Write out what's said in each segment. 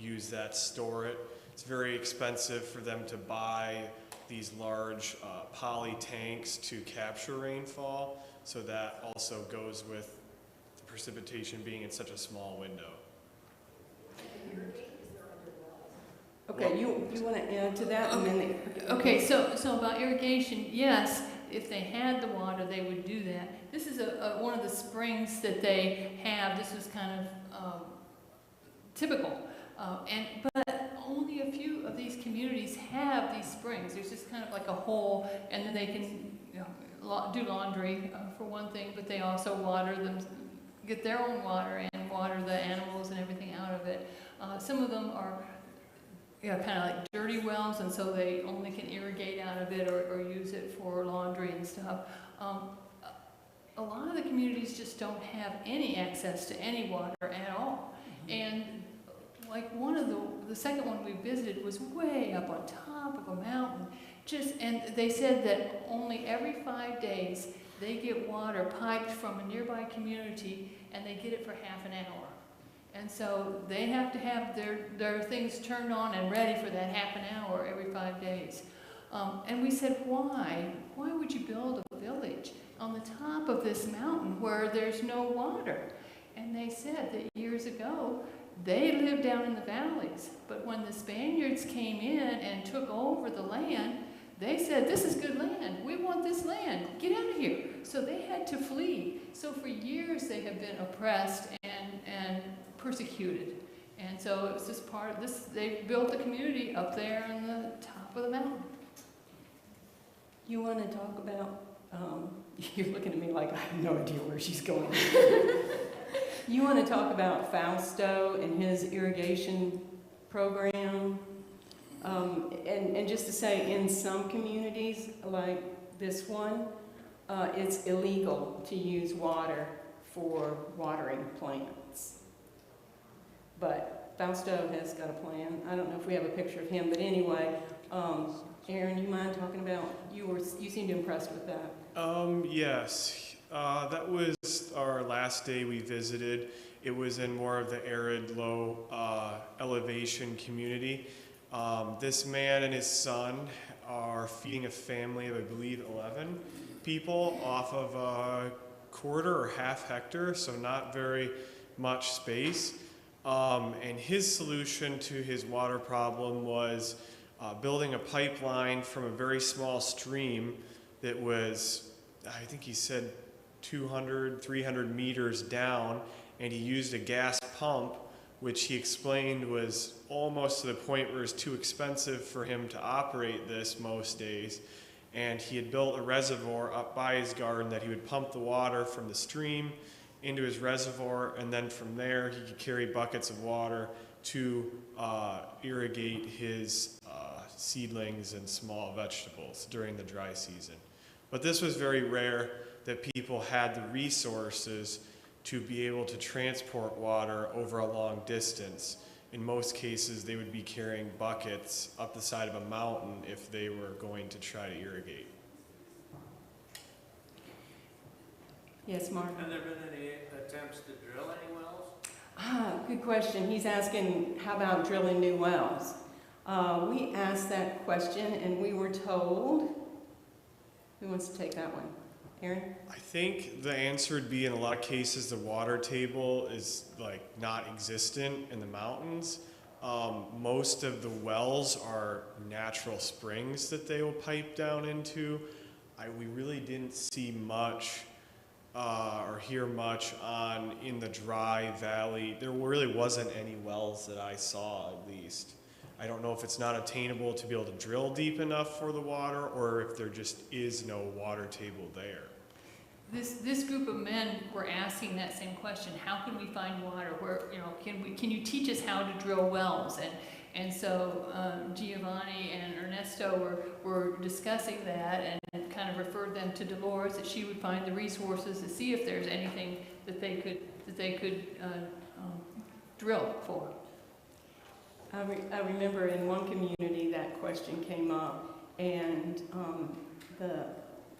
use that, store it. It's very expensive for them to buy these large poly tanks to capture rainfall, so that also goes with the precipitation being in such a small window. Okay, you want to add to that? Okay, and then okay, so about irrigation, yes, if they had the water, they would do that. This is one of the springs that they have. This was kind of typical. But only a few of these communities have these springs. There's just kind of like a hole, and then they can do laundry for one thing, but they also water them, get their own water and water the animals and everything out of it. Some of them are kind of like dirty wells, and so they only can irrigate out of it or use it for laundry and stuff. A lot of the communities just don't have any access to any water at all. And like one of the second one we visited was way up on top of a mountain. And they said that only every 5 days they get water piped from a nearby community, and they get it for half an hour. And so they have to have their things turned on and ready for that half an hour every 5 days. And we said, why? Why would you build a village on the top of this mountain where there's no water? And they said that years ago, they lived down in the valleys. But when the Spaniards came in and took over the land, they said, this is good land. We want this land. Get out of here. So they had to flee. So for years they have been oppressed and persecuted. And so it was just part of this. They built the community up there on the top of the mountain. you want to talk about, you're looking at me like I have no idea where she's going. You want to talk about Fausto and his irrigation program? And just to say, in some communities, like this one, it's illegal to use water for watering plants. But Fausto has got a plan. I don't know if we have a picture of him, but anyway, Aaron, you mind talking about, you seemed impressed with that. Yes, that was our last day we visited. It was in more of the arid, low elevation community. This man and his son are feeding a family of, I believe, 11 people off of a quarter or half hectare, so not very much space. And his solution to his water problem was building a pipeline from a very small stream that was, I think he said 200, 300 meters down, and he used a gas pump, which he explained was almost to the point where it was too expensive for him to operate this most days. And he had built a reservoir up by his garden that he would pump the water from the stream into his reservoir, and then from there he could carry buckets of water to irrigate his seedlings and small vegetables during the dry season. But this was very rare that people had the resources to be able to transport water over a long distance. In most cases, they would be carrying buckets up the side of a mountain if they were going to try to irrigate. Yes, Mark? Have there been any attempts to drill any wells? Good question. He's asking, how about drilling new wells? We asked that question and we were told, who wants to take that one? Aaron? I think the answer would be, in a lot of cases, the water table is like not existent in the mountains. Most of the wells are natural springs that they will pipe down into. We really didn't see much or hear much in the dry valley. There really wasn't any wells that I saw, at least. I don't know if it's not attainable to be able to drill deep enough for the water, or if there just is no water table there. This group of men were asking that same question: how can we find water? Where, can you teach us how to drill wells? And so Giovanni and Ernesto were discussing that, and kind of referred them to Dolores, that she would find the resources to see if there's anything that they could drill for. I remember in one community that question came up, and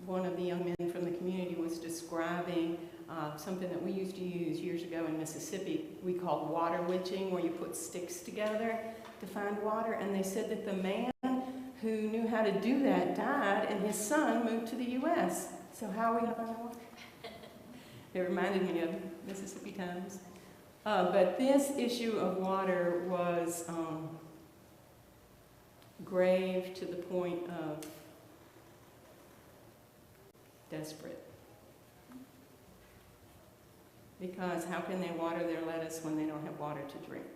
one of the young men from the community was describing something that we used to use years ago in Mississippi, we called water witching, where you put sticks together to find water. And they said that the man who knew how to do that died, and his son moved to the U.S. So how are we going to find water? It reminded me of Mississippi times. But this issue of water was grave to the point of desperate. Because how can they water their lettuce when they don't have water to drink?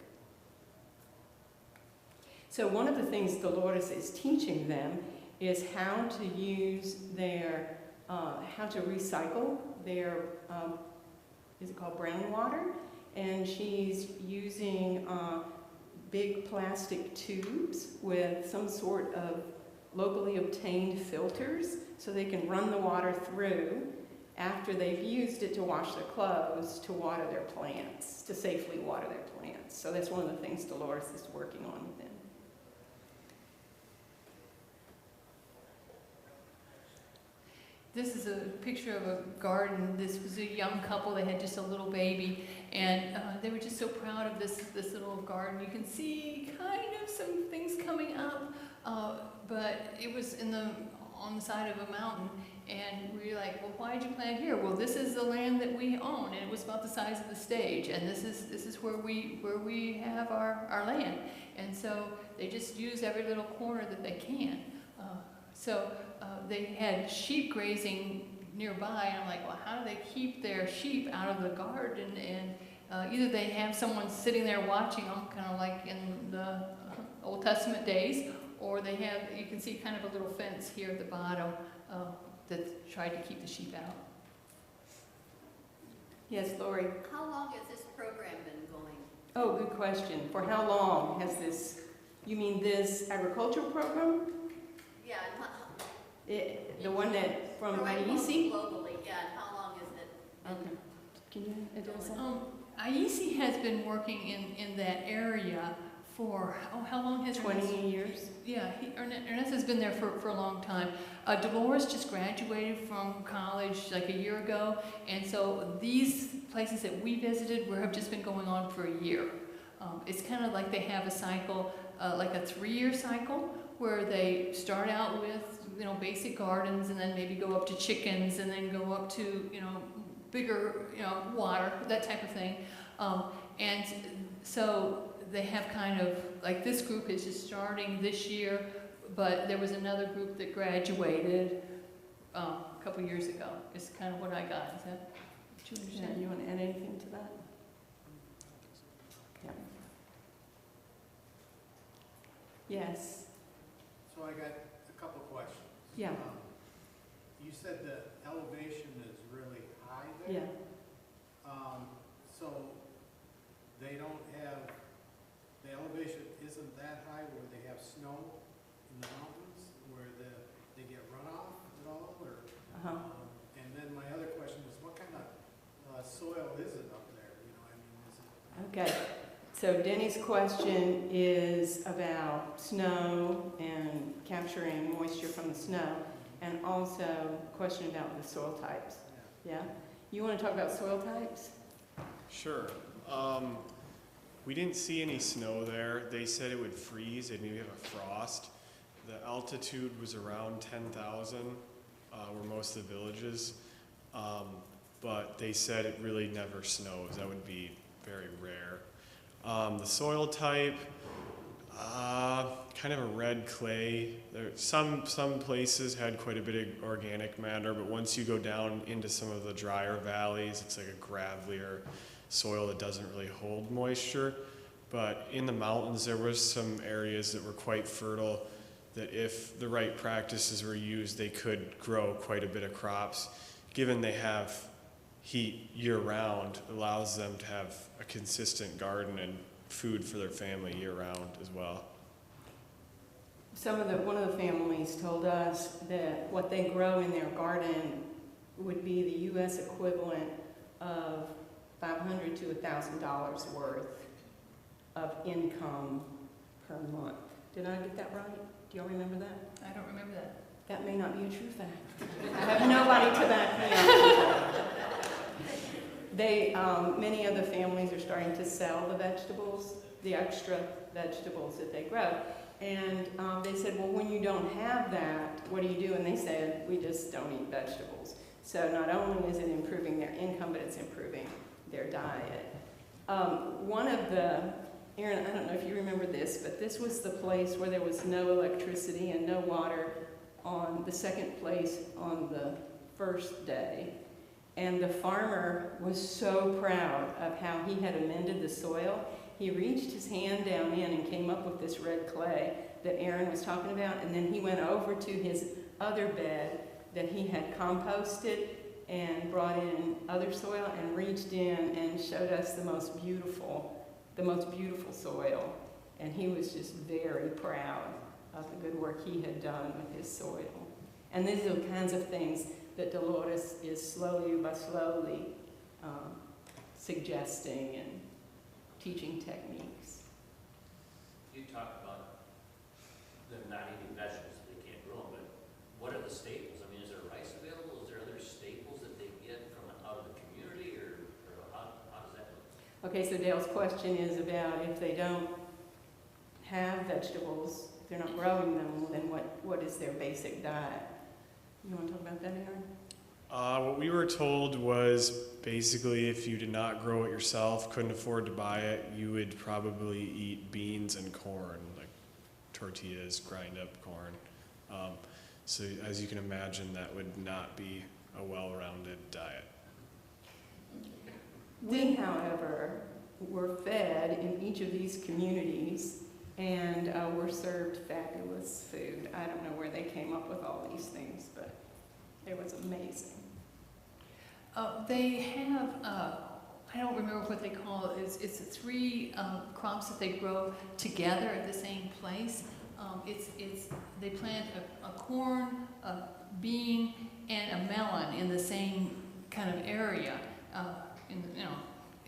So one of the things Dolores is teaching them is how to use their, how to recycle their, is it called brown water? And she's using big plastic tubes with some sort of locally obtained filters so they can run the water through after they've used it to wash their clothes, to water their plants, to safely water their plants. So that's one of the things Dolores is working on with them. This is a picture of a garden. This was a young couple. They had just a little baby, and they were just so proud of this little garden. You can see kind of some things coming up, but it was on the side of a mountain. And we were like, well, why did you plant here? Well, this is the land that we own, and it was about the size of the stage, and this is where we have our land. And so they just use every little corner that they can. They had sheep grazing nearby, and I'm like, well, how do they keep their sheep out of the garden? And either they have someone sitting there watching them, kind of like in the Old Testament days, or they have, you can see kind of a little fence here at the bottom that tried to keep the sheep out. Yes, Lori? How long has this program been going? Oh, good question. For how long has this, you mean this agricultural program? Yeah, The one that from IEC? globally, yeah, and how long has it been? Okay. Can you address that? IEC has been working in that area for, how long has 20 years? Yeah, Ernest has been there for a long time. Dolores just graduated from college like a year ago, and so these places that we visited have just been going on for a year. It's kind of like they have a cycle, like a 3-year cycle, where they start out with, basic gardens, and then maybe go up to chickens, and then go up to, bigger, water, that type of thing. And so they have kind of, like this group is just starting this year, but there was another group that graduated a couple years ago. It's kind of what I got. Is that what you understand? Yeah, you want to add anything to that? Yeah. Yes. So I got a couple questions. Yeah. You said the elevation is really high there? Yeah. So they don't have, the elevation isn't that high where they have snow in the mountains, where they get runoff at all, or? And then my other question is, what kind of soil is it up there? Is it? Okay. So Denny's question is about snow and capturing moisture from the snow, and also a question about the soil types. Yeah? You want to talk about soil types? Sure. We didn't see any snow there. They said it would freeze. They'd maybe have a frost. The altitude was around 10,000, were most of the villages. But they said it really never snows. That would be very rare. The soil type, kind of a red clay. Some places had quite a bit of organic matter, but once you go down into some of the drier valleys, it's like a gravelier soil that doesn't really hold moisture. But in the mountains, there was some areas that were quite fertile that if the right practices were used, they could grow quite a bit of crops. Given they have heat year-round, allows them to have a consistent garden and food for their family year-round as well. One of the families told us that what they grow in their garden would be the U.S. equivalent of $500 to $1,000 worth of income per month. Did I get that right? Do y'all remember that? I don't remember that. That may not be a true fact. I have nobody to back me up. Many other families are starting to sell the vegetables, the extra vegetables that they grow. And they said, well, when you don't have that, what do you do? And they said, we just don't eat vegetables. So not only is it improving their income, but it's improving their diet. Aaron, I don't know if you remember this, but this was the place where there was no electricity and no water on the second place on the first day. And the farmer was so proud of how he had amended the soil. He reached his hand down in and came up with this red clay that Aaron was talking about, and then he went over to his other bed that he had composted and brought in other soil and reached in and showed us the most beautiful soil. And he was just very proud of the good work he had done with his soil. And these are the kinds of things that Dolores is slowly but slowly suggesting and teaching techniques. You talked about them not eating vegetables, they can't grow them, but what are the staples? I mean, is there rice available? Is there other staples that they get from out of the community, or how does that look? Okay, so Dale's question is about if they don't have vegetables, they're not growing them, then what is their basic diet? You want to talk about that, Aaron? What we were told was basically if you did not grow it yourself, couldn't afford to buy it, you would probably eat beans and corn, like tortillas, grind up corn. So as you can imagine, that would not be a well-rounded diet. We, however, were fed in each of these communities and were served fabulous food. I don't know where they came up with all these things, but it was amazing. They have, I don't remember what they call it, it's 3 crops that they grow together at the same place. They plant a corn, a bean, and a melon in the same kind of area,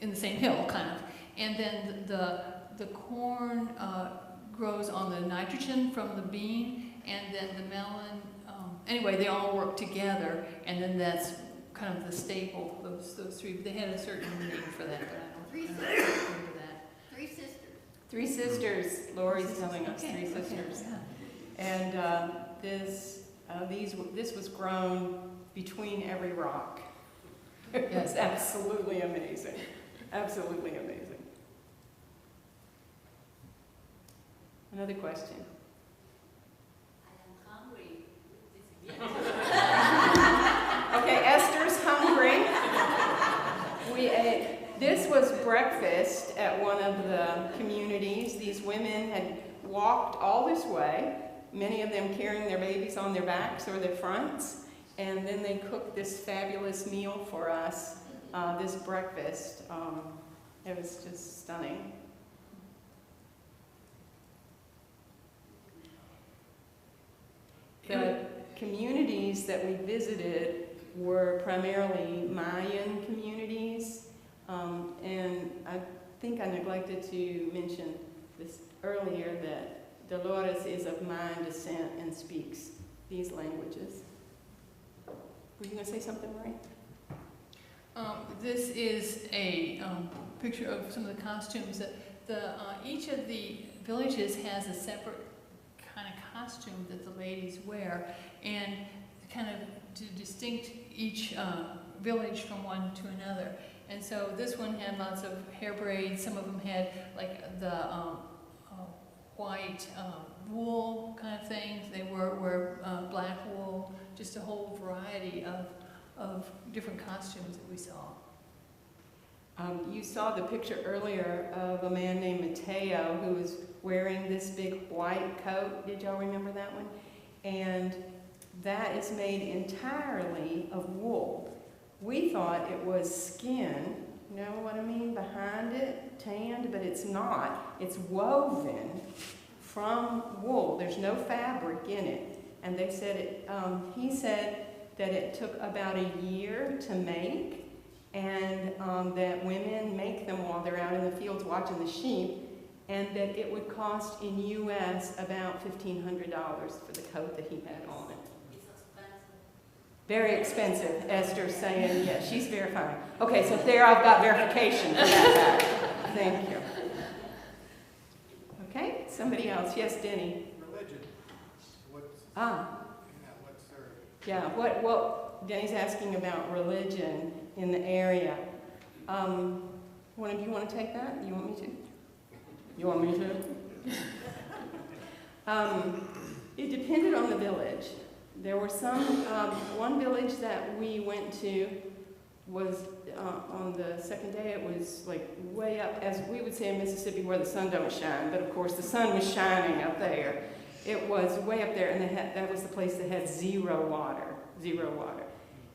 in the same hill, kind of. And then the corn grows on the nitrogen from the bean, and then the melon, anyway, they all work together, and then that's kind of the staple, those 3. They had a certain name for that, but I don't remember that. 3 sisters. 3 sisters, Lori's telling us, Okay, 3 sisters. yeah. And this was grown between every rock. It's absolutely amazing. Absolutely amazing. Another question. I am hungry. Okay, Esther's hungry. We ate, this was breakfast at one of the communities. These women had walked all this way, many of them carrying their babies on their backs or their fronts, and then they cooked this fabulous meal for us, this breakfast. It was just stunning. The communities that we visited were primarily Mayan communities, and I think I neglected to mention this earlier that Dolores is of Mayan descent and speaks these languages. Were you going to say something, Marie? This is a picture of some of the costumes that each of the villages has a separate kind of costume that the ladies wear, and kind of to distinct each village from one to another. And so this one had lots of hair braids. Some of them had like the white wool kind of things. They wear black wool. Just a whole variety of different costumes that we saw. You saw the picture earlier of a man named Mateo who was wearing this big white coat. Did y'all remember that one? And that is made entirely of wool. We thought it was skin, you know what I mean, behind it, tanned, but it's not. It's woven from wool. There's no fabric in it. And they said he said that it took about a year to make, and that women make them while they're out in the fields watching the sheep, and that it would cost in U.S. about $1,500 for the coat that he had on it. It's expensive. Very expensive. Esther's saying, yeah, she's verifying. Okay, so there I've got verification for that fact. Thank you. Okay, somebody else. Yes, Denny. Religion, what's, Ah, what's their, yeah, what Denny's asking about religion in the area. One of you want to take that? You want me to? You want me to? It depended on the village. There were some, one village that we went to was on the second day, it was like way up, as we would say in Mississippi, where the sun don't shine, but of course the sun was shining up there. It was way up there, and that was the place that had zero water.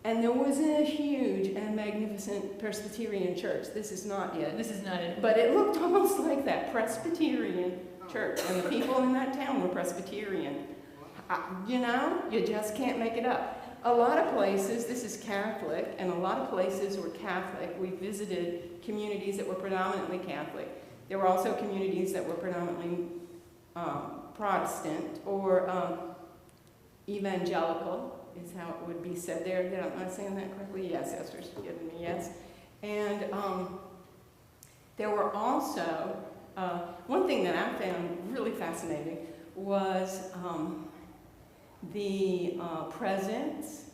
And there was a huge and magnificent Presbyterian church. This is not it. This is not it. But it looked almost like that Presbyterian church, and the people in that town were Presbyterian. You know, you just can't make it up. A lot of places, this is Catholic, and a lot of places were Catholic. We visited communities that were predominantly Catholic. There were also communities that were predominantly Protestant or evangelical, is how it would be said there. Am I saying that correctly? Yes, Esther's giving me yes. And there were also, one thing that I found really fascinating was the presence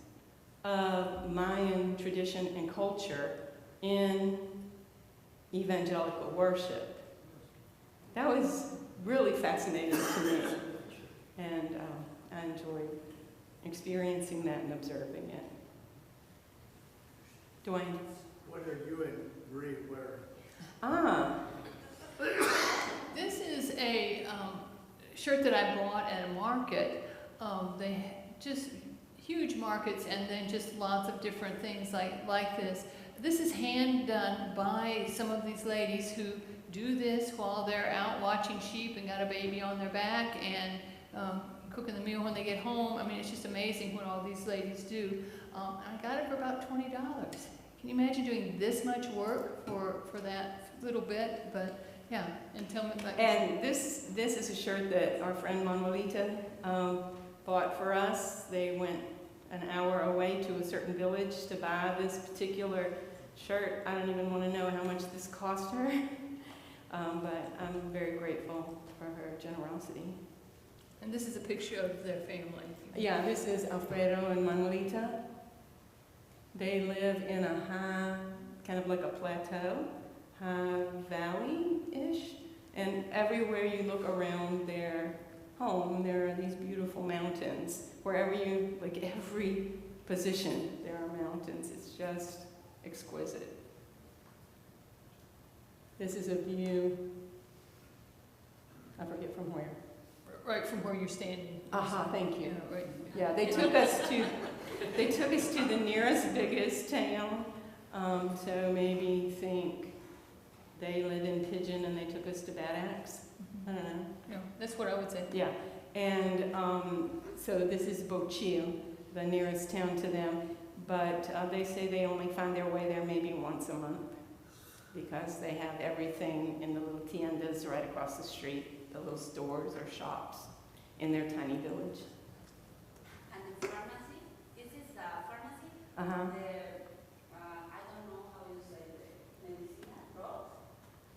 of Mayan tradition and culture in evangelical worship. That was really fascinating to me, and I enjoyed experiencing that and observing it. Dwayne? what are you and Bree wearing? This is a shirt that I bought at a market. They just huge markets, and then just lots of different things like this. This is hand done by some of these ladies who do this while they're out watching sheep and got a baby on their back and cooking the meal when they get home. I mean, it's just amazing what all these ladies do. I got it for about $20. Can you imagine doing this much work for that little bit? But yeah, and tell me about. And this is a shirt that our friend Manuelita bought for us. They went an hour away to a certain village to buy this particular shirt. I don't even want to know how much this cost her, but I'm very grateful for her generosity. And this is a picture of their family. Yeah, this is Alfredo and Manuelita. They live in a high, kind of like a plateau, high valley-ish, and everywhere you look around their home, there are these beautiful mountains. Wherever you, like every position, there are mountains. It's just exquisite. This is a view, I forget from where. Right from where you're standing. Aha, thank you. Yeah, right. Yeah, they took us to the nearest, biggest town. So maybe think they live in Pigeon and they took us to Bad Axe. I don't know. Yeah, that's what I would say. Yeah, and so this is Bochil, the nearest town to them. But they say they only find their way there maybe once a month because they have everything in the little tiendas right across the street, the little stores or shops in their tiny village. And the pharmacy, this is the pharmacy. Uh-huh. I don't know how you say the medicine, drugs.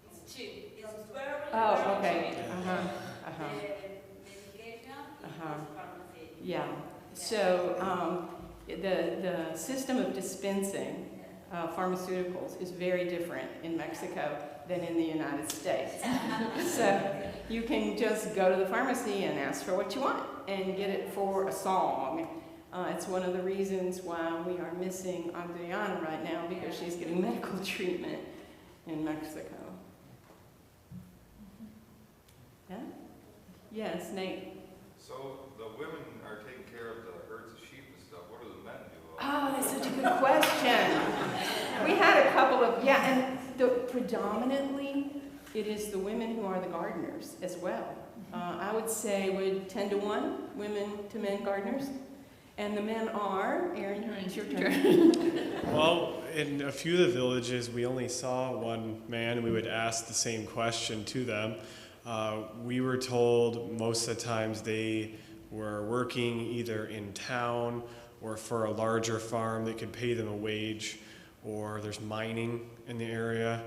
It's cheap. It's very, Oh, very okay. cheap. Uh-huh. Uh-huh. The medication is Uh-huh. pharmacy. Yeah. So the system of dispensing pharmaceuticals is very different in Mexico than in the United States. So you can just go to the pharmacy and ask for what you want and get it for a song. It's one of the reasons why we are missing Adriana right now, because she's getting medical treatment in Mexico. Yeah? Yes, Nate. So the women are taking care of the herds of sheep and stuff. What do the men do? Oh, that's such a good question. We had a couple of, and predominantly it is the women who are the gardeners as well. I would say we're 10 to 1, women to men gardeners. And the men are, Aaron, it's your turn. Well, in a few of the villages, we only saw one man, and we would ask the same question to them. We were told most of the times they were working either in town or for a larger farm that could pay them a wage, or there's mining in the area.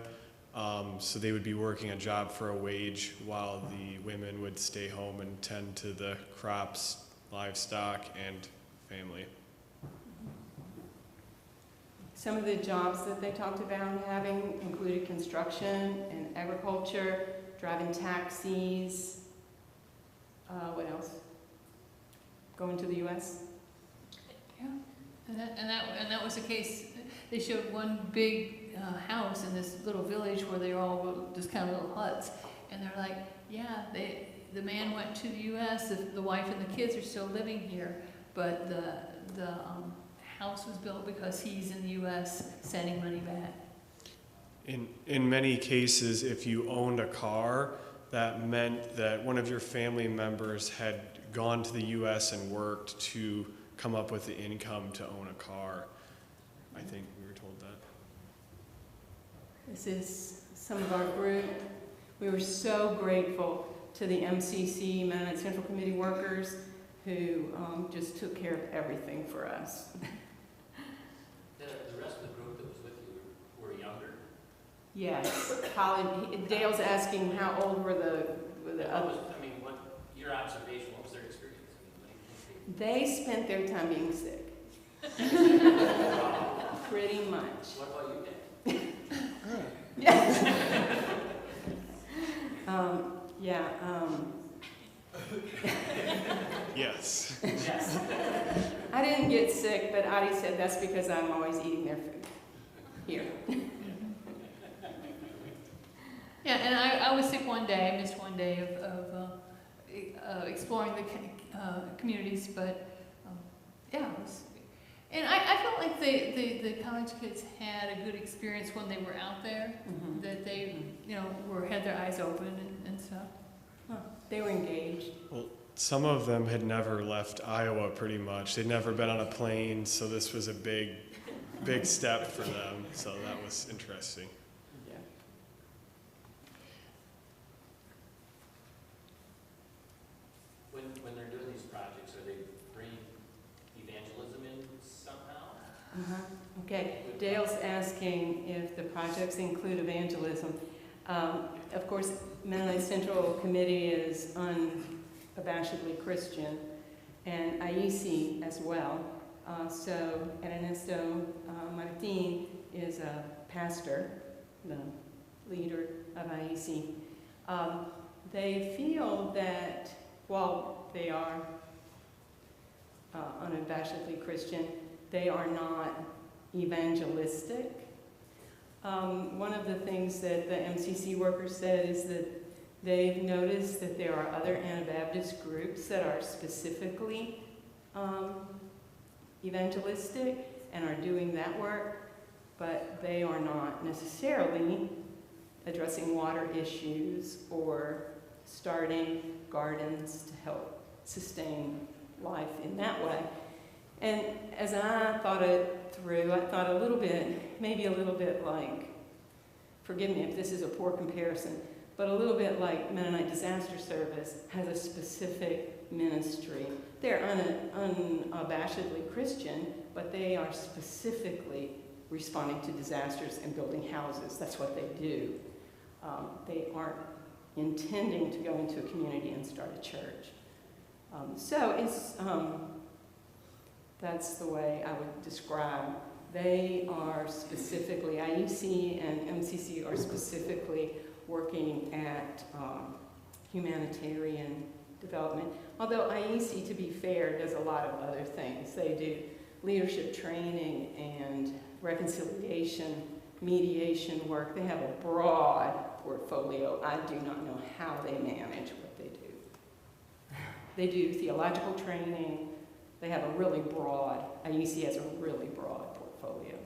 So they would be working a job for a wage while the women would stay home and tend to the crops, livestock, and family. Some of the jobs that they talked about having included construction and agriculture, driving taxis, what else? Going to the US? Yeah, and that was the case. They showed one big house in this little village where they all were just kind of little huts, and they're like, yeah, the man went to the U.S. The wife and the kids are still living here, but the house was built because he's in the U.S. sending money back. In many cases, if you owned a car, that meant that one of your family members had gone to the U.S. and worked to come up with the income to own a car. I think we were told that. This is some of our group. We were so grateful to the MCC, Mennonite Central Committee workers, who just took care of everything for us. The rest of the group that was with you were younger? Yes, Dale's asking how old were the others. I mean, what, your observation, what was their experience? I mean, what They spent their time being sick, do you think? pretty much. What about you, Dan? Yes. Yes. I didn't get sick, but Adi said that's because I'm always eating their food here. Yeah, and I was sick one day. I missed one day of exploring the communities, but yeah, it was. And I felt like the college kids had a good experience when they were out there. Mhm. That they, had their eyes open and stuff. They were engaged. Some of them had never left Iowa pretty much. They'd never been on a plane, so this was a big step for them. So that was interesting. Yeah. When they're doing these projects, are they bringing evangelism in somehow? Okay, Dale's asking if the projects include evangelism. Of course, Mennonite Central Committee is unabashedly Christian, and IEC as well. So Ernesto Martin is a pastor, the leader of IEC. They feel that while they are unabashedly Christian, they are not evangelistic. One of the things that the MCC workers said is that they've noticed that there are other Anabaptist groups that are specifically evangelistic and are doing that work, but they are not necessarily addressing water issues or starting gardens to help sustain life in that way. And as I thought it through, I thought a little bit, maybe a little bit like, forgive me if this is a poor comparison, but a little bit like Mennonite Disaster Service has a specific ministry. They're unabashedly Christian, but they are specifically responding to disasters and building houses. That's what they do. They aren't intending to go into a community and start a church. So it's, that's the way I would describe. They are specifically, IEC and MCC are specifically working at humanitarian development. Although IEC, to be fair, does a lot of other things. They do leadership training and reconciliation, mediation work. They have a broad portfolio. I do not know how they manage what they do. They do theological training. They have a really broad, IEC has a really broad portfolio.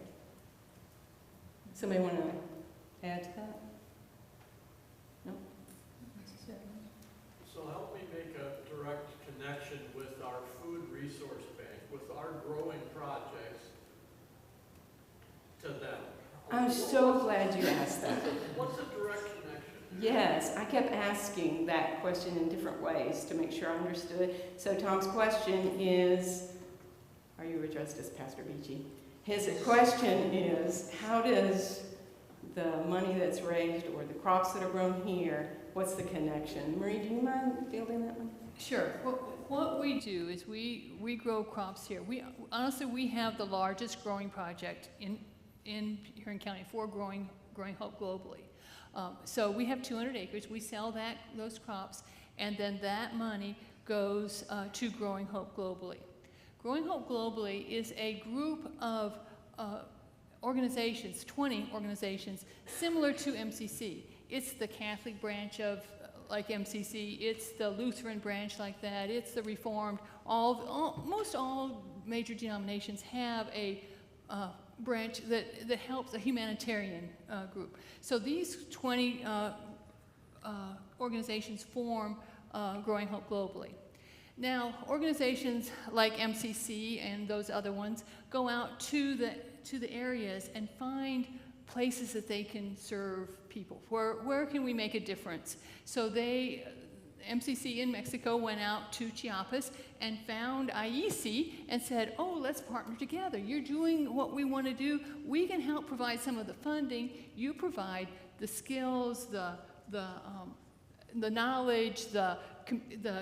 Somebody want to add to that? No? So help me make a direct connection with our food resource bank, with our growing projects to them. I'm so glad you asked that. What's the direct connection? Yes, I kept asking that question in different ways to make sure I understood. So Tom's question is, are you addressed as Pastor Beachy? His question is, how does the money that's raised or the crops that are grown here, what's the connection? Marie, do you mind fielding that one? Sure. What we do is we grow crops here. Honestly, we have the largest growing project in Huron County for growing hope globally. So we have 200 acres. We sell those crops, and then that money goes to Growing Hope Globally. Growing Hope Globally is a group of organizations, 20 organizations, similar to MCC. It's the Catholic branch of like MCC, it's the Lutheran branch like that, it's the Reformed. Most all major denominations have a branch that helps a humanitarian group. So these 20 organizations form Growing Hope Globally. Now, organizations like MCC and those other ones go out to the areas and find places that they can serve people. Where can we make a difference? So MCC in Mexico went out to Chiapas and found IEC and said, oh, let's partner together. You're doing what we want to do. We can help provide some of the funding. You provide the skills, the knowledge, the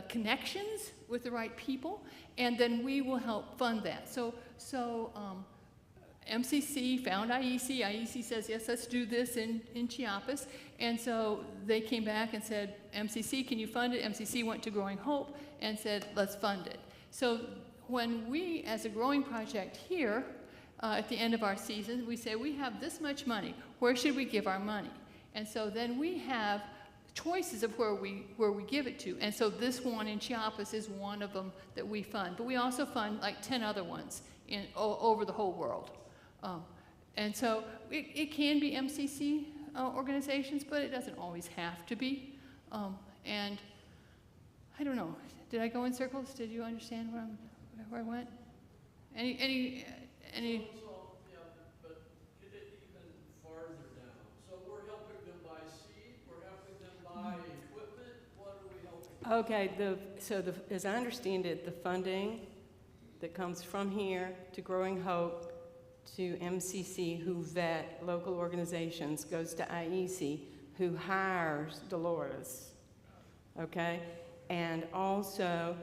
connections with the right people, and then we will help fund that. So MCC found IEC. IEC says, yes, let's do this in Chiapas. And so they came back and said, MCC, can you fund it? MCC went to Growing Hope and said, let's fund it. So when we, as a growing project here, at the end of our season, we say, we have this much money. Where should we give our money? And so then we have choices of where we give it to. And so this one in Chiapas is one of them that we fund. But we also fund like 10 other ones over the whole world. And so it can be MCC organizations, but it doesn't always have to be. And I don't know, did I go in circles? Did you understand where I went? Any? So, yeah, but get it even farther down. So we're helping them buy seed, we're helping them buy equipment, what are we helping? Okay, as I understand it, the funding that comes from here to Growing Hope to MCC, who vet local organizations, goes to IEC, who hires Dolores, okay? And also,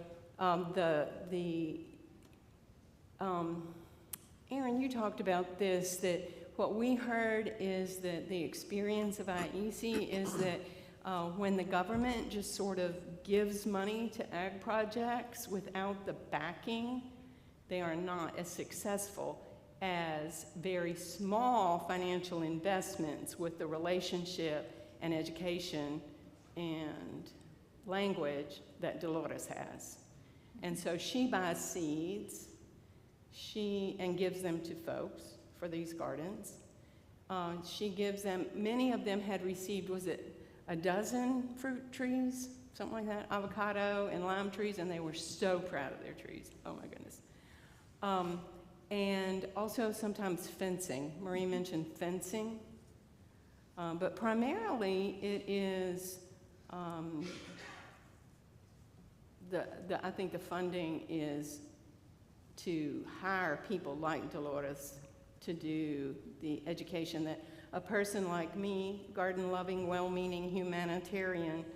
Aaron, you talked about this, that what we heard is that the experience of IEC is that when the government just sort of gives money to ag projects without the backing, they are not as successful as very small financial investments with the relationship and education and language that Dolores has. And so she buys seeds, and gives them to folks for these gardens. She gives them, many of them had received, was it a dozen fruit trees, something like that, avocado and lime trees, and they were so proud of their trees. Oh my goodness. And also sometimes fencing. Marie mentioned fencing. But primarily it is, I think the funding is to hire people like Dolores to do the education that a person like me, garden-loving, well-meaning humanitarian,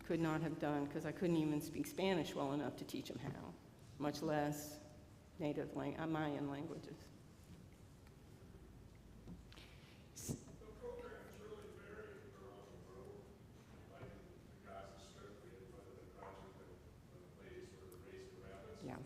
could not have done, because I couldn't even speak Spanish well enough to teach them how, much less native Mayan languages. The programs really vary around the world. Like in the Gaza Strip, we had one of the project with the ladies who were raising rabbits. Yeah.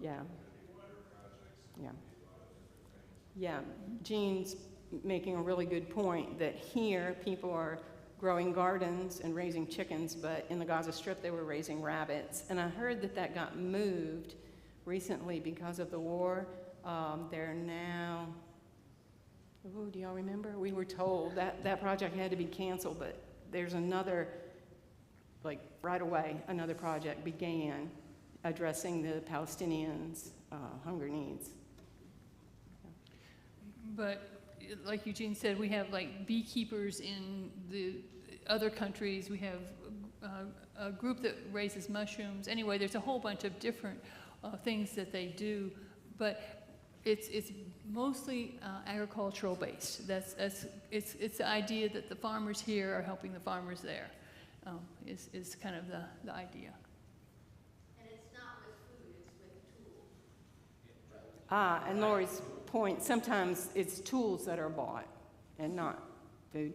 Yeah. Water projects. Yeah. A lot of different things. Yeah, Jean's making a really good point that here people are growing gardens and raising chickens, but in the Gaza Strip they were raising rabbits. And I heard that got moved recently because of the war. They're now, do y'all remember? We were told that project had to be canceled, but there's another, like right away, another project began addressing the Palestinians' hunger needs. But like Eugene said, we have like beekeepers in the other countries. We have a group that raises mushrooms. Anyway, there's a whole bunch of different things that they do, but it's mostly agricultural based. It's the idea that the farmers here are helping the farmers there, is kind of the idea. And it's not with food, it's with tools. And Lori's point, sometimes it's tools that are bought and not food.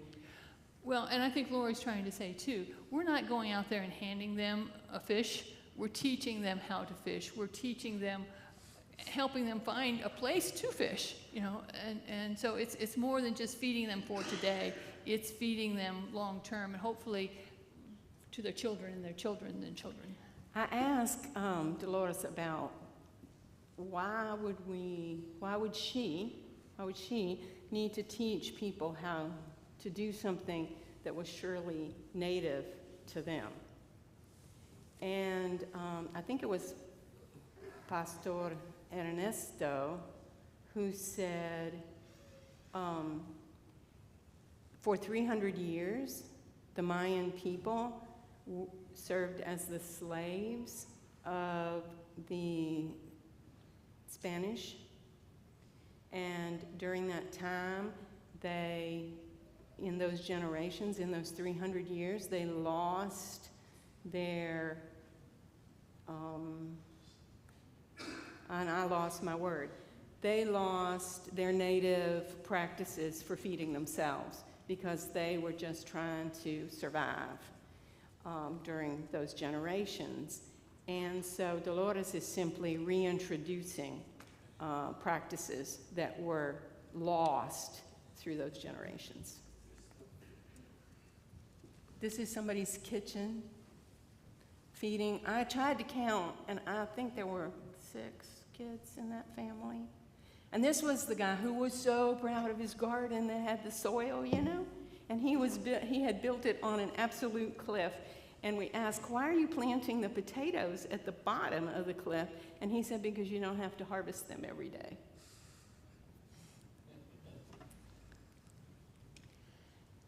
Well, and I think Lori's trying to say too, we're not going out there and handing them a fish. We're teaching them how to fish. We're teaching them, helping them find a place to fish, you know, and so it's more than just feeding them for today. It's feeding them long term and hopefully to their children and their children and children. I asked Dolores about why would she need to teach people how to do something that was surely native to them. And I think it was Pastor Ernesto who said, for 300 years, the Mayan people served as the slaves of the Spanish. And during that time, in those generations, in those 300 years, they lost their, and I lost my word. They lost their native practices for feeding themselves because they were just trying to survive during those generations. And so Dolores is simply reintroducing practices that were lost through those generations. This is somebody's kitchen feeding. I tried to count, and I think there were 6 kids in that family. And this was the guy who was so proud of his garden that had the soil, you know? And he had built it on an absolute cliff. And we asked, why are you planting the potatoes at the bottom of the cliff? And he said, because you don't have to harvest them every day.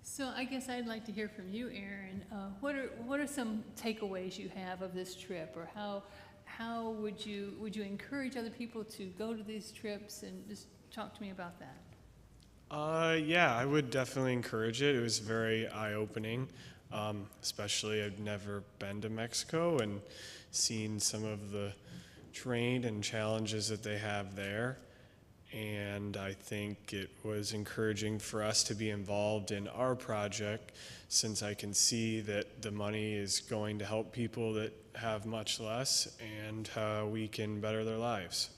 So I guess I'd like to hear from you, Erin. What are some takeaways you have of this trip, or how would you encourage other people to go to these trips, and just talk to me about that? Yeah, I would definitely encourage it. It was very eye-opening, especially I've never been to Mexico and seen some of the terrain and challenges that they have there. And I think it was encouraging for us to be involved in our project, since I can see that the money is going to help people that have much less, and how we can better their lives.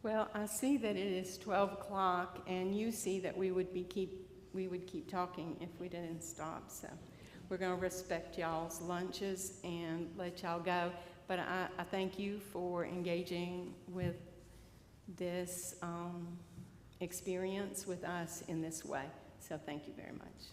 Well, I see that it is 12 o'clock, and you see that we would keep talking if we didn't stop. So we're going to respect y'all's lunches and let y'all go. But I thank you for engaging with this experience with us in this way. So thank you very much.